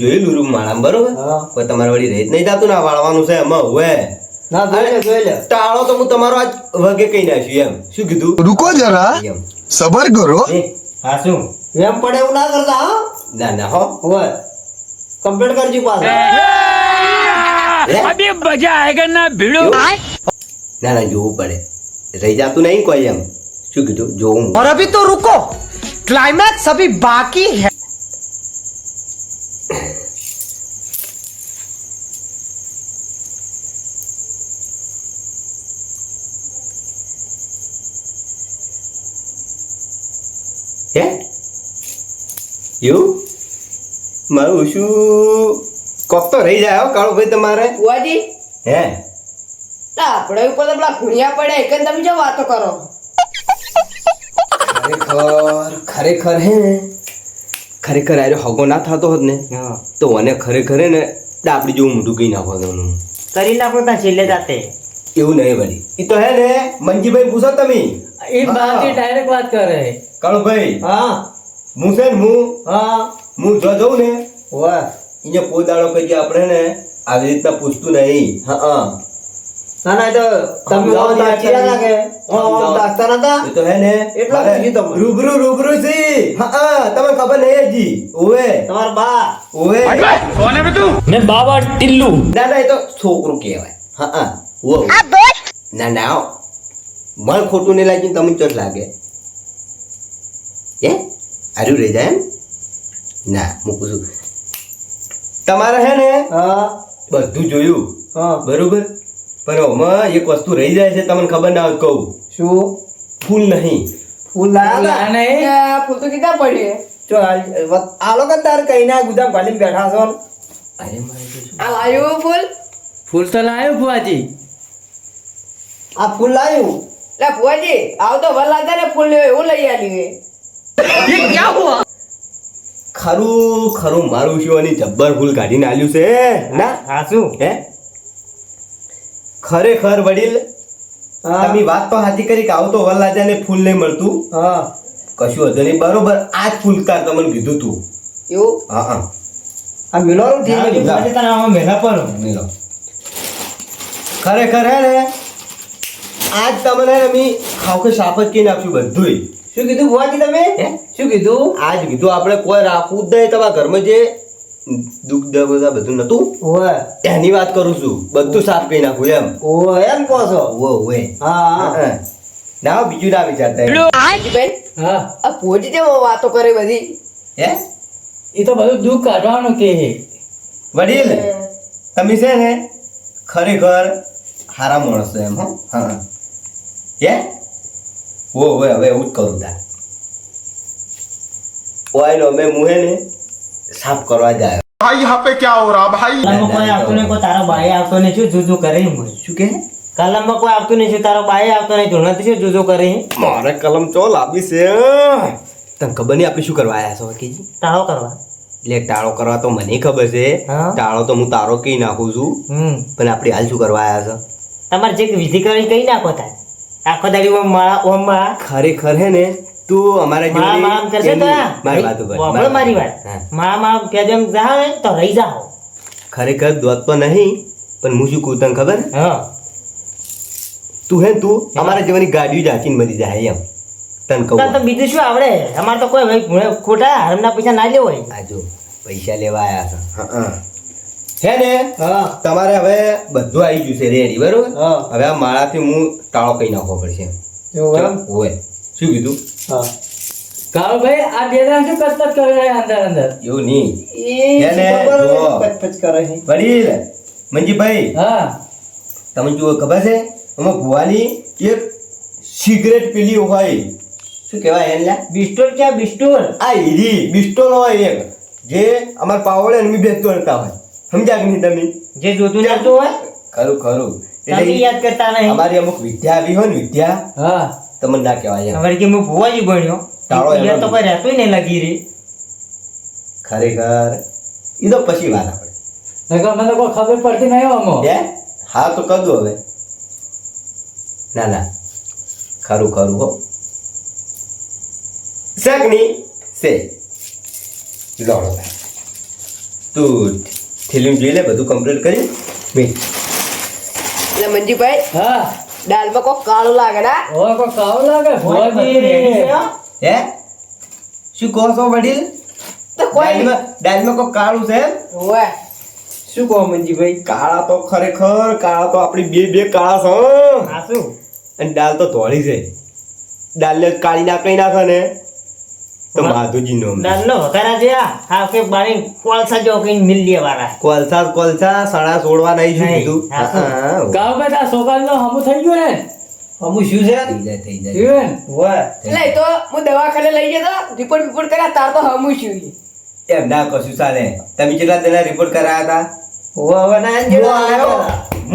જોયેલું રૂમ માળામાં બરોબર પણ તમારે વળી રહી જ નહીં જાતું ના વાળવાનું છે એમાં હવે ના જોઈ લે ટાળો તો હું તમારો આજ વગે કઈ નાખ્યું એમ શું કીધું रुको जरा એમ सबर करो હા શું એમ પડે એવું ના કરતા હા ના ના હો હોય કમ્પ્લીટ કરજો પાછા अभी मजा आएगा ना भिड़ो ના ના જોવું પડે રહી જાતું નહીં કોઈ એમ શું કીધું જોવું और अभी तो रुको क्लाइमैक्स अभी बाकी है હે એવું મારું શું કોક તો રહી જાય હો કાળો ભાઈ તમારે બુઆજી હે આપણે ઉપર તો પેલા ઘુણિયા પડ્યા એક તમે જો વાતો કરો ખરેખર હે ને ખરેખર આરે હગો ના થતો હોત ને તો મને ખરેખર હે ને ડાબડી જેવું મોઢું કઈ નાખવાનું કરી નાખો તા છેલ્લે જાતે એવું નહીં વળી ઈ તો હે ને મંજીભાઈ પૂછો તમે એ બાકી ડાયરેક્ટ વાત કરે કાળો ભાઈ હા હું છે ને હા હું જો જઉં ને હોય અહીંયા કોઈ દાડો કઈ આપણે ને આવી રીતના પૂછતું નહીં હા ના ના એ તો તમે જાઓ, સાચી ના લાગે દાસ્તા નતા એ તો હે ને એટલા મારે પૂછ્યું તમને. રૂબરૂ છે હા તમને ખબર નહીં હજી ઓવે તમારા બા ઓવે मैं बाबा टिल्लू ના ના એ તો છોકરું કહેવાય હા ઓ ના ના હો. મન ખોટું નહીં લાગ્યું તમને ચોટ લાગે હે આર્યું રહી જાય એમ ના હું પૂછું તમારે હે ને હા બધું જોયું હા બરોબર પણ આમાં એક વસ્તુ રહી જાય છે તમને ખબર ના હોય કહું શું ફૂલ નહીં ફૂલ લાયા હતા? ફૂલ તો કીધા પડ્યું જો આ લોકો તાર કઈ ના ગુદામ ગાલીને બેઠા છો ને. અરે મારે તો શું? આ લાયું ફૂલ ફૂલ તો લાયો બુઆજી આ ફૂલ લાયું લે બુઆજી આવ તો વર લાગે ને ફૂલ લેવું એવું લઈ આલ્યું ખરું ખરું મારું શું આની જબ્બર ફૂલ કાઢીને આલ્યું છે ના હા શું હે ખરેખર વડીલ હા તમે વાત તો સાચી કરી કે આવું તો વરરાજાને ફૂલ નહીં મળતું હા કશું હતું નહીં બરોબર આ જ ફૂલ કાર તમને કીધું તું એવું હા હા આ મિલોરું થઈ ગયું બુઆજી તને આમાં મેલા પર મિલો ખરેખર હે ને આજ તમને અમે ખાવકે સાફ જ કહી નાખ્યું બધુંય શું કીધું ભુવાજી તમે હે? શું કીધું આજ કીધું આપણે કોઈ રાખવું જ નહીં તમારા ઘરમાં જે દુઃખ બધા બધું નતું ઓય એની વાત કરું છું બધું સાફ કહી નાખું એમ ઓય એમ કહો છો ઓવે હા હા ના બીજું ના વિચારતા એમ. ભાઈ હા આ ભોજી જેમ વાતો કરે બધી હે એ તો બધું દુઃખ કાઢવાનું કે વડીલ તમે છે ને ખરેખર હારા માણસ છો એમ હો હા હે ઓવે હવે એવું જ કરું તા ઓય નો મેં મુહે ને સાફ કરવા જાય भाई यहाँ पे क्या हो रहा भाई કાલમાં કોઈ આવતું નહીં કોઈ તારો બાય આવતો નહીં શું જુજુ કરે હું શું કે કાલમાં કોઈ આવતું નહીં શું તારો બાય આવતો નહીં ધોરણથી શું જુજુ કરે મારે કલમ ચો લાંબી છે તને ખબર નહીં આપણે શું કરવા આવ્યા છો કેજી ટાળો કરવા એટલે ટાળો કરવા તો મને ખબર છે હા. ટાળો તો હું તારો કઈ નાખું છું પણ આપણે હાલ શું કરવા આવ્યા છો તમારે જે વિધિ કરી કઈ નાખો થાય આખો દાડી ઓમ માળા ઓમ માળા ખરેખર હે ને તું અમારા માળા માળા કરશે તો આ? મારી વાત ઉપર વાપરો મારી વાત હા. માળા માળા કહેજો એમ જાઓ ને તો રહી જાઓ ખરેખર દોત તો નહીં પણ હું શું કહું તને ખબર હા તું હે તું અમારા જેવાની ગાડીઓ જાચીને મરી જાય એમ તને કહું તો બીજું શું આવડે અમારે તો કોઈ ભાઈ ખોટા હરમના પૈસા ના લેવો હોય આ જો પૈસા લેવા આવ્યા છે હે ને હા તમારે હવે બધું આવી ગયું છે રેડી બરોબર હા. હવે આ માળાથી હું ટાળો કઈ નાખવો પડશે એવું એમ હોય શું કીધું હા કાળો ભાઈ આ બે જણા શું કસરત કરે છે અંદર અંદર એવું નહીં એ એને ખબર જો. પચપચ કરે છે વડીલ મંજીભાઈ હા તમે જુઓ ખબર છે એમાં ભુવાની એક સિગરેટ પીલી હોય શું કહેવાય એને લ્યા? બિસ્ટોર ક્યાં બિસ્ટોર આ હીરી બિસ્ટોલ હોય એક જે અમાર પાવડે ને બેસ તોડતા હોય સમજ્યા કે નહીં તમે જે જોતું નતું હોય ખરું ખરું તમે એટલે યાદ કરતા નહીં અમારી અમુક વિદ્યા આવી હોય ને વિદ્યા હા તમને ના કહેવાય એમ. અમારે કે હું ભુવાજી ભણ્યો ટાળો એનો યાર તો કોઈ રહેતું નહીં લગી રે ખરેખર એ તો પછી વાત આપણે મને કોઈ ખબર પડતી નહીં આમાં હે હા તો કર દો હવે ના ના ખરું ખરું હો શેક નહીં સે લોડો તું ફિલ્મ જોઈ લે, બધું કમ્પ્લીટ કરી મેં. એટલે મંજીભાઈ હા દાલમાં કોક કાળું લાગે ના ઓય કો કાવ લાગે હે શું કહો છો વડીલ? તો કોઈ નહીં. દાલમાં કોઈ કાળું છે એમ? ઓવે શું કહો મંજીભાઈ? કાળા તો ખરેખર કાળા તો આપણી બે કાળા છે આ શું અને દાલ તો ધોળી છે. દાલને કાળી નાખી નાખે ને તો માધુજી નો દાનનો વઘારા છે આ કે બારી કોલસા જો કઈ મિલ લે વાળા કોલસા સડા છોડવા નહીં શું નહીં. કીધું? હા, શું? હા, ગાવ બેટા સોકાલ નો હમુ થઈ ગયો ને અમુ શું છે? થઈ જાય. ઈવન વાહ. એટલે એ તો હું દવાખાને લઈ જતો રિપોર્ટ કર્યા તાર તો હમું છું એમ ના કશું ચાલે. તમે કેટલા દિના રિપોર્ટ કરાયા હતા? હવે ના હું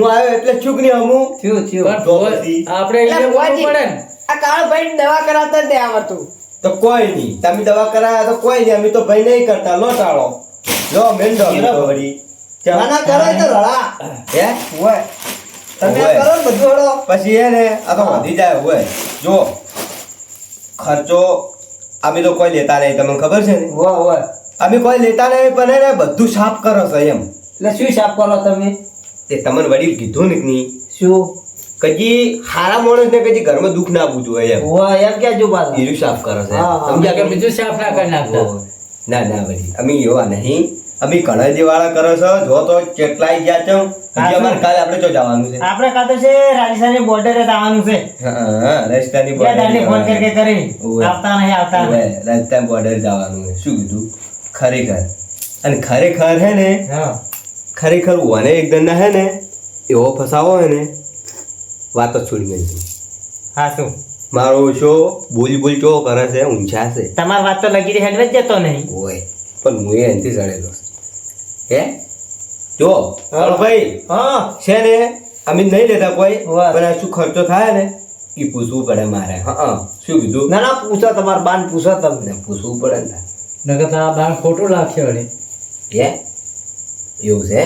આવ્યો એટલે ચૂક નહીં હમું. થયું પણ તો પછી? આપણે એટલે એ બોલવું ભુવાજી, પડે ને આ કાળો ભાઈ દવા કરાવતા જ નહીં આવડતું તો કોઈ નહીં, તમે દવા કરાયા તો કોઈ નહીં, અમે તો ભાઈ નહીં કરતા. લો ટાળો લો મેંડો અમે તો વળી. ના ના કરો એ તો રળા. હે ઓય. તમે ઓય. કરો ને બધું હળો. પછી એ ને આ તો વધી જાય હોય. જો ખર્ચો અમે તો કોઈ લેતા નહીં, તમને ખબર છે ને? વાહ વાહ. અમે કોઈ લેતા નહીં, પણ એને બધું સાફ કરો છો એમ. એટલે શું સાફ કરો તમે? તે તમને વડીલ કીધું ને કે નહીં, શું? કજી હારા માણસ ને કજી ઘરમાં દુઃખ ના આવવું જોઈએ એમ. વાહ એમ ક્યાં જો પાછા? એરું સાફ કરો છો એમ. હા, હા. સમજ્યા કે કે બીજું સાફ ના કરી નાખતા ના ના વડીલ અમે એવા નહીં, અમે કણજી વાળા કરો છો. જો તો કેટલાય ગયા છો. હજી અમારે કાલે આપણે જો જવાનું છે. આપણે કાં તો છે રાજસ્થાનની બોર્ડરે આવવાનું છે હા, રસ્તાની બે દાડની ફોન કરી કરી ઓવે. આવતા નહીં આવતા નહીં. ઓવે, રસ્તાની border જવાનું છે. શું કીધું? ખરેખર અને ખરેખર હે ને, હા ખરેખર ઓને એકદમ ના હે ને એવો ફસાવો હે ને વાત જ છોડી ગઈ. હા શું મારો શો બોલ ચો કરે છે, ઊંચા છે. તમારી વાત તો લગી હેડ જ જતો નહીં. ઓય પણ હું એનથી સડેલો છું. હે જો ભાઈ હા. છે ને અમે નહીં લેતા કોઈ, વાહ. પણ આ શું ખર્ચો થાય ને એ પૂછવું પડે મારે. હા શું કીધું? ના ના પૂછો તમારા બાન પૂછો તમને. પૂછવું પડે ને. નકર તો આ બાર ખોટું લાગશે વળી હે એવું છે?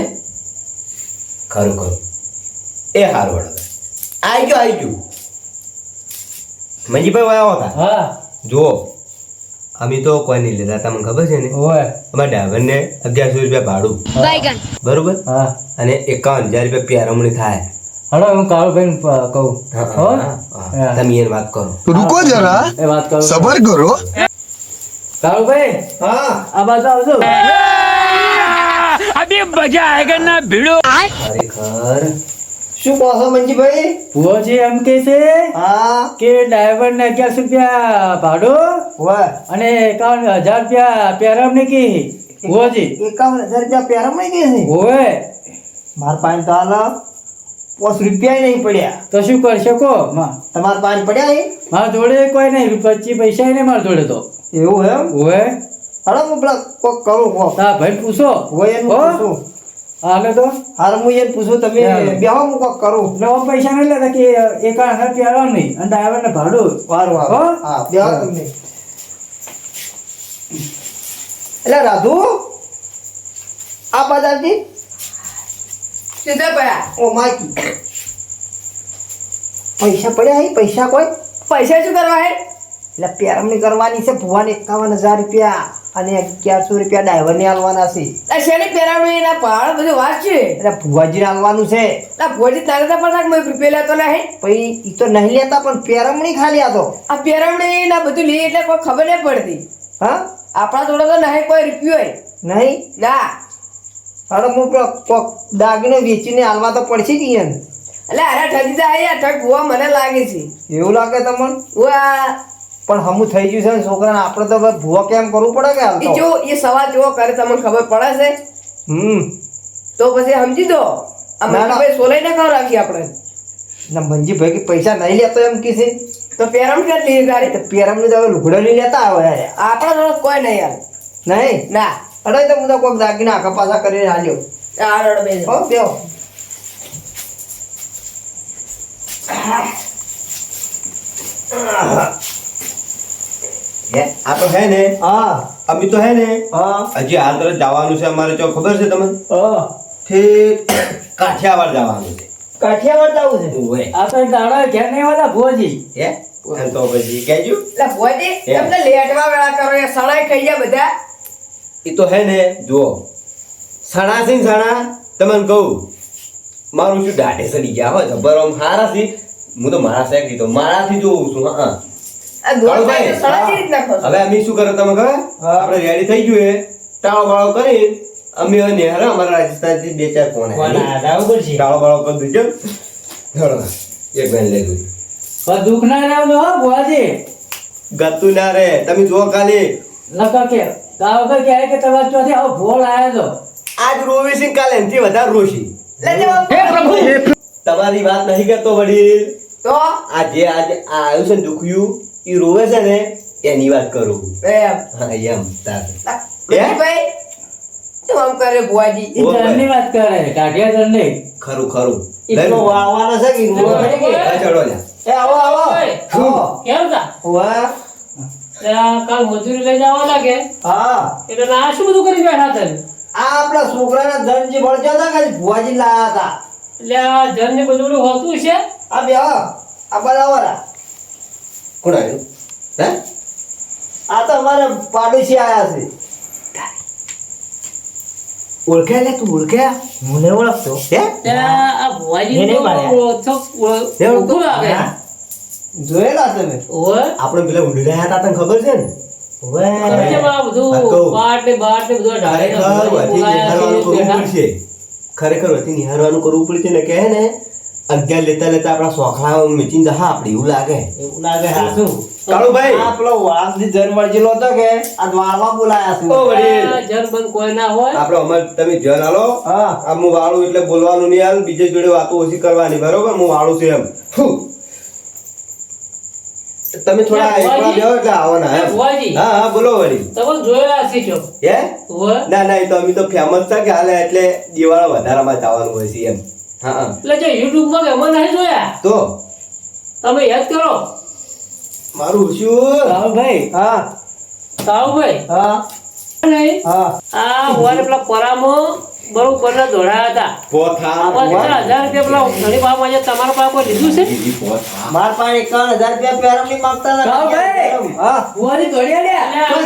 ખરું એ હારું વડે આવી ગયું મંજીભાઈ આવો હતા. હા જુઓ અમે તો કોઈ નહીં લેતા, તમને ખબર છે ને? ઓય અમારા ડ્રાઈવરને 1100 રૂપિયા ભાડું બરોબર, હા અને 51,000 રૂપિયા પેરમણી થાય. હલો હું કાળુભાઈ કહું હો હા, તમે એને વાત કરો. रुको जरा એ વાત કરું सबर करो કાળુભાઈ હા. આ બાજુ આવજો અભી મજા આયેગા ના ભીડો ખરેખર શું કહો છો મંજીભાઈ? ભુવાજી એમ કે છે હા. કે ડ્રાઈવર ને 1100 રૂપિયા ભાડું વાહ. અને 51,000 રૂપિયા પેરામણી કી ભુવાજી 51,000 રૂપિયા પેરામણી કે છે? ઓય મારા પાસે તો હાલ 5 રૂપિયા નહીં પડ્યા. તો શું કરી શકો તમારા પાસે પડ્યા છે? મારા જોડે કોઈ નહીં 25 પૈસા નહીં મારા જોડે તો એવું એમ? ઓય હાલો હું પેલા કોક કરું કોક. તા ભાઈ પૂછો હોય એનું હો? પૂછું. હાલે તો હાલ હું એને પૂછું, તમે ચાલો. બેહો હું કોક કરું. નવા પૈસા નહીં લેતા કે 51,000 પેરામણી અને ડ્રાઈવર ને ભાડું વારું હો? વારું. હા બેહો હા. તમે. એટલે રાધુ આ બજારથી સીધા પડ્યા ઓ માયકી પૈસા પડ્યા હે? પૈસા કોઈ? પૈસા શું કરવા હે એટલે પેરમણી કરવાની છે ભુવાને 51,000 રૂપિયા અને 1100 રૂપિયા ડ્રાઈવરને આલવાના છે. આ શેની પેરામણી એના પહાડ બધું વાત છે એટલે ભુવાજીને આલવાનું છે. આ ભોજી તારે તો પણ મેં રૂપિયા લેતો નહીં પછી ઈ તો નહીં લેતા, પણ પેરમણી ખાલી આ તો. આ પેરામણી ના બધું લઈએ એટલે કોઈ ખબર નહીં પડતી હા આપણા જોડે તો નહીં કોઈ રૂપિયો નહીં. ના હાલો હું પેલો કોક દાગીને વેચીને આલવા તો પડશે જ ઈયન. એટલે અરે ઠગી જાય ઠગ ભૂવા મને લાગે છે એવું લાગે તમને? ઉવા પણ હમું થઈ ગયું છે ને છોકરાને, આપણે તો હવે ભૂવા કેમ કરવું પડે કે હાલ એ તો? જો એ સવાલ જેવો કરે તમને ખબર પડે છે તો પછી સમજી દો આ ના, ના. ભાઈ સોલાઈ ના ખાવ રાખી આપણે ના મંજીભાઈ કે પૈસા નહીં લેતો એમ કે છે. તો પેરામણી કરી લઈએ તારી તો પેરમણી તો હવે લુગડો લઈ લેતા આવે યાર. આપણા જોડે કોઈ નહીં યાર નહીં ના અરે તો હું તો કોઈક દાગીના આખા પાછા કરીને હાલ્યો. આ રડ બે હો બેહો. હે આ તો હે ને, હા અમે તો હે ને હા હજી હાલ તરફ જવાનું છે અમારે. તો ખબર છે તમને? હા. ઠીક કાઠિયાવાડ જવાનું છે. કાઠિયાવાડ જવું છે? ઓય આ તો દાડા ઘેર નહીં વાળા ભુવાજી હે એમ તો પછી કહેજો. એટલે ભોજી તમને લેટવા વેળા કરો એ સળાઈ ખાઈ જાય બધા એ તો હે ને જુઓ સણા છે ને સણા તમને કહું મારું શું દાઢે સડી ગયા હોય જબર આમ હારા છે હું તો મારા શેક કીધો મારાથી જોઉં છું હા આ દોસ્તાઈ તો સડા કેવી રીતના ખોશો? હવે અમે શું કરો તમે ખબર આપણે રેડી થઈ ગયું હે ટાળો બાળો કરી અમે હવે નેહરા અમારા રાજસ્થાનથી બે ચાર ફોન કોના જાવું પડશે ટાળો બાળો કરી દીધો ધડો એક બેન લઈ ગઈ પણ દુઃખ ના રહેવાનું હો ભુવાજી. ગતું ના રે તમે જો ખાલી નકર કે ગાવ વગર કહે કે તમારે ચોથી આવો ભોળ આવ્યો તો આજ રોવી છે કાલે એનથી વધારે રોશી લે જવાબ. તમારી વાત નહીં કરતો વડીલ તો આજે આ આવ્યું છે ને દુખ્યું એ રોવે છે ને એની વાત કરું એમ હા એમ તાર ભાઈ શું આમ કરે ભુવાજી? એ ધરની વાત કરે કાઢિયા ધર નહીં. ખરું ખરું એટલો વાળવાનો છે કે ઊંઘો પડી ગઈ. હા, ચડો લ્યા. એ આવો આવો આવો. કેમ તા વાહ. કાલ મજૂરી લઈ જવા લાગે હા એટલે ના શું બધું કરી બેઠા હતા આ આપણા છોકરાના ધનજી ભળજો હતા કે ભુવાજી લાયા હતા. એટલે આ જન ને બધું હોતું છે આ બે આ બરાબર કોણ આવ્યું હે આ તો અમારા પાડોશી આયા છે. ઓળખ્યા લે તું ઓળખ્યા મને ઓળખતો હે ત્યાં આ ભુવાજી એને તો માર્યા. ઓળખું લાગે હા? જોયેલા તમે ઓય આપણે પેલા ઉડ્યા હતા તને ખબર છે ને સમજ્યા બધું હા, કહું. બાટ ને બધું ઢાળે ખરેખર વધી નિહારવાનું કરવું પડશે ને કહે ને 11 લેતા લેતા આપણા સોખડા મેચીને જહા આપણે એવું લાગે એવું લાગે હાસું. કાળુભાઈ. આ પેલો વાળાથી જન મળજેલો હતો કે આ વાળવા બોલાયા છે. ઓ વડીલ જન બંધ કોઈ ના હોય આપણે અમાર તમે જન હાલો હા આ હું વાળું એટલે બોલવાનું નહીં હાલ બીજે જોડે વાતો ઓછી કરવાની બરોબર હું વાળું છું એમ ફુ. તમે થોડા એકલા બેહો એટલે આવવાના એમ. ભુવાજી. હા હા બોલો વળી તમે જોયેલા હશે છો હે ઓય ના ના એ તો અમે તો ફેમસ છે કે હાલે એટલે દિવાળા વધારામાં જવાનું હોય છે એમ હા હા એટલે જો YouTube માં અમે નહીં જોયા તો તમે યાદ કરો મારું શું રાહુલભાઈ હા સાહુભાઈ હા નહીં હા આ ઓરે પેલા પરામાં બરોબર ના દોડાયા હતા પોથા આમાં કેટલા 1000 રૂપિયા પેલા ઘણી બાપ આજે તમારા પાસે કોઈ લીધું છે પોથા માર પાસે 51,000 રૂપિયા પેરમની માંગતા હતા. રાહુલભાઈ. હા ભુવાજી દોડ્યા લ્યા. અલ્યા, તો